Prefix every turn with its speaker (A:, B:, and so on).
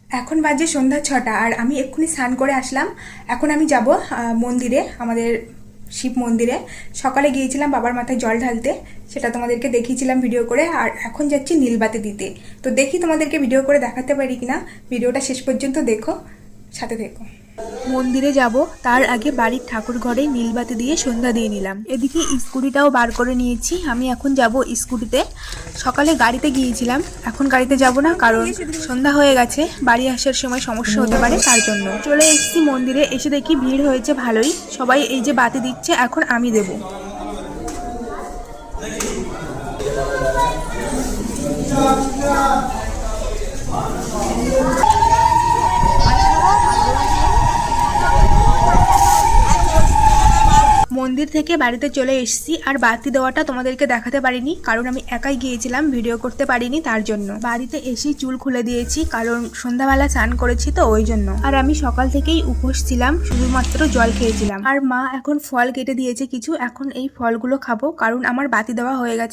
A: এখন বাজে সন্ধ্যা 6টা আর আমি এক্ষুনি স্নান করে আসলাম। এখন আমি যাব মন্দিরে, আমাদের শিব মন্দিরে। সকালে গিয়েছিলাম বাবার মাথায় জল ঢালতে, সেটা তোমাদেরকে দেখিয়েছিলাম ভিডিও করে। আর এখন যাচ্ছি নীলবাতি দিতে। তো দেখি তোমাদেরকে ভিডিও করে দেখাতে পারি কিনা। ভিডিওটা শেষ পর্যন্ত দেখো, সাথে দেখো। মন্দিরে যাব তার আগে বাড়ির ঠাকুর ঘরে নীলবাতি দিয়ে সন্ধ্যা দিয়ে নিলাম। এদিকে স্কুটিটাও বার করে নিয়েছি। আমি এখন যাব স্কুটিতে। সকালে গাড়িতে গিয়েছিলাম, এখন গাড়িতে যাব না, কারণ সন্ধ্যা হয়ে গেছে, বাড়ি আসার সময় সমস্যা হতে পারে, তার জন্য চলে এসেছি মন্দিরে। এসে দেখি ভিড় হয়েছে ভালোই, সবাই এই যে বাতি দিচ্ছে, এখন আমি দেব। মন্দির থেকে বাড়িতে চলে এসেছি। আর বাতি দেওয়াটা তোমাদেরকে দেখাতে পারিনি, কারণ আমি একাই গিয়েছিলাম, ভিডিও করতে পারিনি, তার জন্য। বাড়িতে এসেই চুল খুলে দিয়েছি, কারণ সন্ধ্যাবেলা স্নান করেছি তো, ওই জন্য। আর আমি সকাল থেকেই উপোস ছিলাম, শুধুমাত্র জল খেয়েছিলাম। আর মা এখন ফল কেটে দিয়েছে কিছু, এখন এই ফলগুলো খাবো, কারণ আমার বাতি দেওয়া হয়ে গেছে।